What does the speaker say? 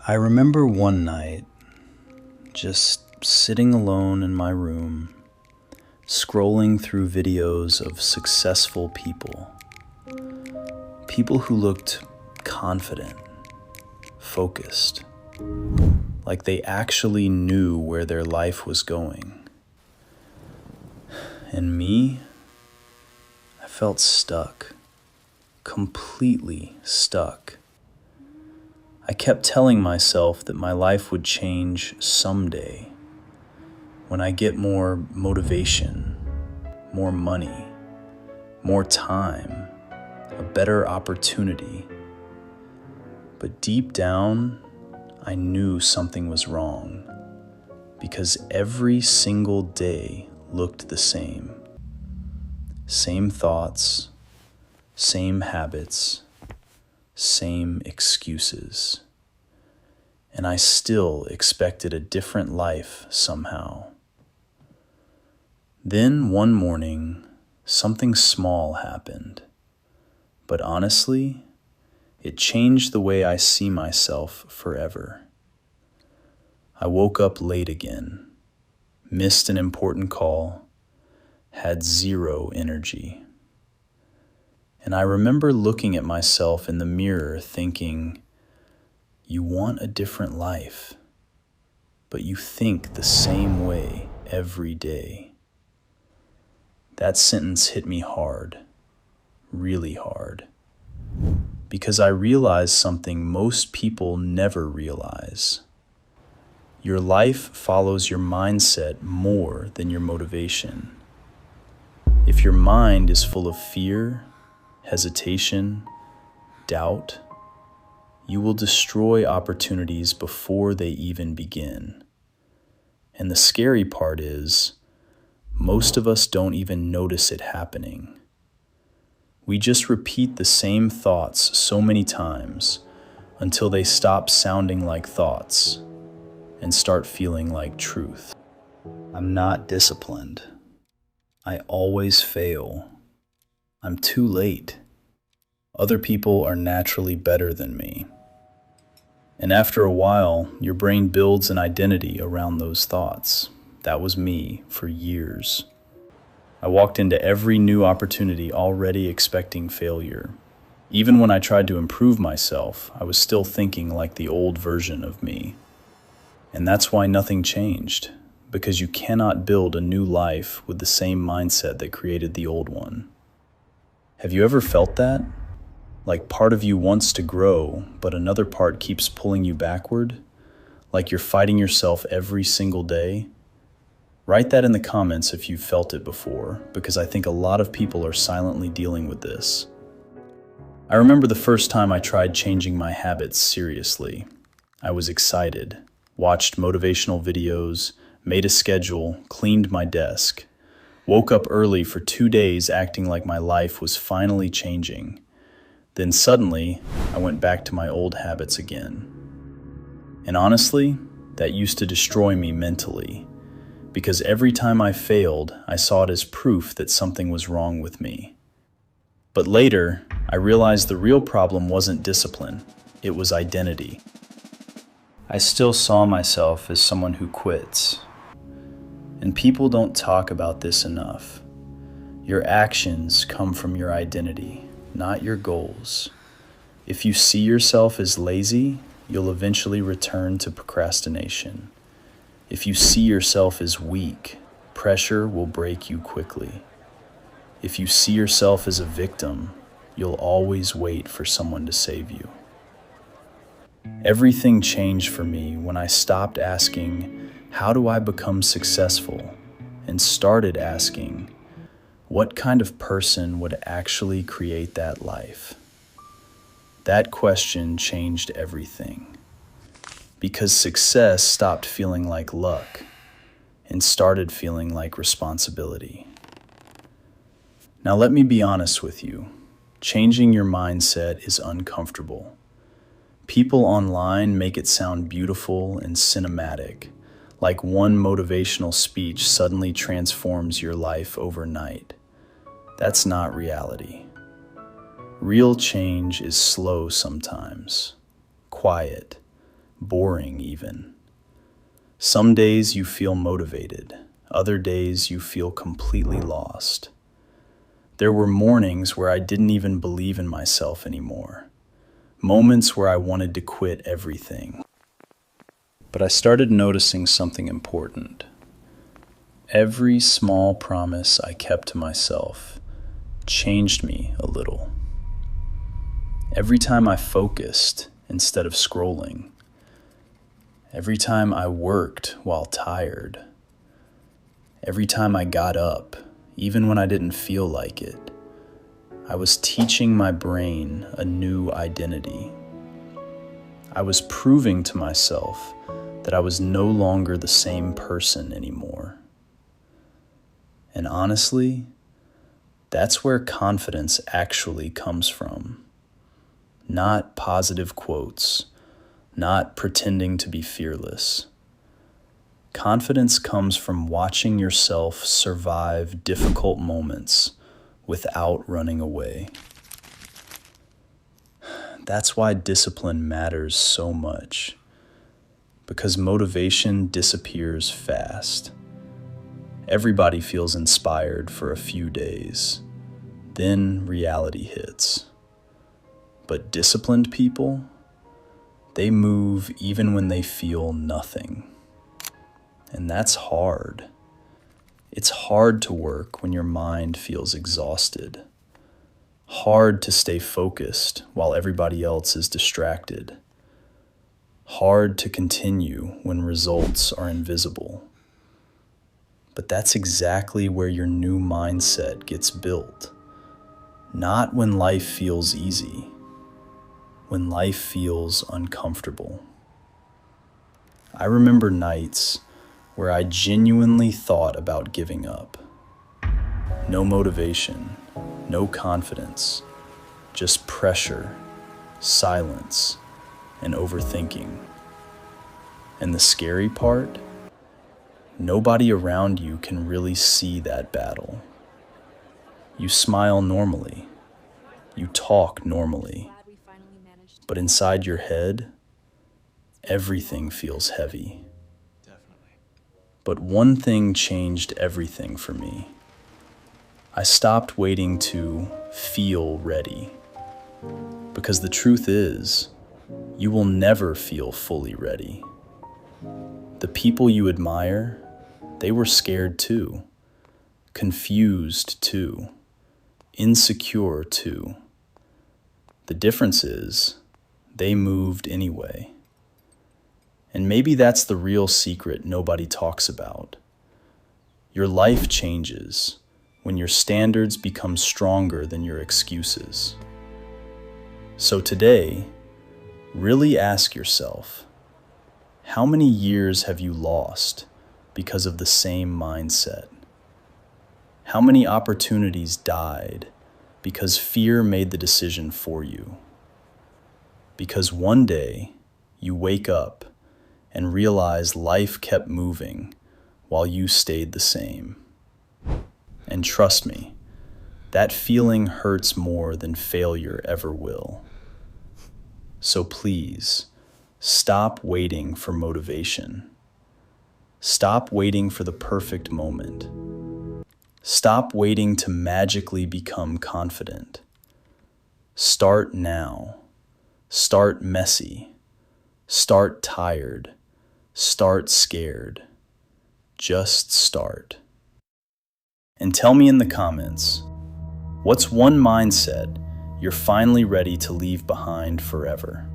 I remember one night just sitting alone in my room, scrolling through videos of successful people, people who looked confident, focused, like they actually knew where their life was going. And me, I felt stuck, completely stuck. I kept telling myself that my life would change someday, when I get more motivation, more money, more time, a better opportunity. But deep down, I knew something was wrong, because every single day looked the same. Same thoughts, same habits, same excuses. And I still expected a different life somehow. Then one morning, something small happened. But honestly, it changed the way I see myself forever. I woke up late again, missed an important call, had zero energy. And I remember looking at myself in the mirror thinking, you want a different life, but you think the same way every day. That sentence hit me hard, really hard, because I realized something most people never realize. Your life follows your mindset more than your motivation. If your mind is full of fear, hesitation, doubt, you will destroy opportunities before they even begin. And the scary part is, most of us don't even notice it happening. We just repeat the same thoughts so many times until they stop sounding like thoughts and start feeling like truth. I'm not disciplined. I always fail. I'm too late. Other people are naturally better than me. And after a while, your brain builds an identity around those thoughts. That was me for years. I walked into every new opportunity already expecting failure. Even when I tried to improve myself, I was still thinking like the old version of me. And that's why nothing changed, because you cannot build a new life with the same mindset that created the old one. Have you ever felt that? Like part of you wants to grow, but another part keeps pulling you backward? Like you're fighting yourself every single day? Write that in the comments if you've felt it before, because I think a lot of people are silently dealing with this. I remember the first time I tried changing my habits seriously. I was excited, watched motivational videos, made a schedule, cleaned my desk, woke up early for 2 days acting like my life was finally changing. Then suddenly, I went back to my old habits again. And honestly, that used to destroy me mentally, because every time I failed, I saw it as proof that something was wrong with me. But later, I realized the real problem wasn't discipline, it was identity. I still saw myself as someone who quits. And people don't talk about this enough. Your actions come from your identity, not your goals. If you see yourself as lazy, you'll eventually return to procrastination. If you see yourself as weak, pressure will break you quickly. If you see yourself as a victim, you'll always wait for someone to save you. Everything changed for me when I stopped asking, how do I become successful? And started asking, what kind of person would actually create that life? That question changed everything. Because success stopped feeling like luck and started feeling like responsibility. Now let me be honest with you. Changing your mindset is uncomfortable. People online make it sound beautiful and cinematic, like one motivational speech suddenly transforms your life overnight. That's not reality. Real change is slow sometimes, quiet, boring even. Some days you feel motivated, other days you feel completely lost. There were mornings where I didn't even believe in myself anymore, moments where I wanted to quit everything. But I started noticing something important. Every small promise I kept to myself changed me a little. Every time I focused instead of scrolling, every time I worked while tired, every time I got up, even when I didn't feel like it, I was teaching my brain a new identity. I was proving to myself that I was no longer the same person anymore. And honestly, that's where confidence actually comes from. Not positive quotes, not pretending to be fearless. Confidence comes from watching yourself survive difficult moments without running away. That's why discipline matters so much, because motivation disappears fast. Everybody feels inspired for a few days, then reality hits. But disciplined people, they move even when they feel nothing. And that's hard. It's hard to work when your mind feels exhausted. Hard to stay focused while everybody else is distracted. Hard to continue when results are invisible. But that's exactly where your new mindset gets built. Not when life feels easy, when life feels uncomfortable. I remember nights where I genuinely thought about giving up. No motivation, no confidence, just pressure, silence, and overthinking. And the scary part? Nobody around you can really see that battle. You smile normally. You talk normally. But inside your head, everything feels heavy. But one thing changed everything for me. I stopped waiting to feel ready. Because the truth is, you will never feel fully ready. The people you admire, they were scared too, confused too, insecure too. The difference is, they moved anyway. And maybe that's the real secret nobody talks about. Your life changes when your standards become stronger than your excuses. So today, really ask yourself, how many years have you lost because of the same mindset? How many opportunities died because fear made the decision for you? Because one day you wake up and realize life kept moving while you stayed the same. And trust me, that feeling hurts more than failure ever will. So please, stop waiting for motivation. Stop waiting for the perfect moment. Stop waiting to magically become confident. Start now. Start messy. Start tired. Start scared. Just start. And tell me in the comments, what's one mindset you're finally ready to leave behind forever?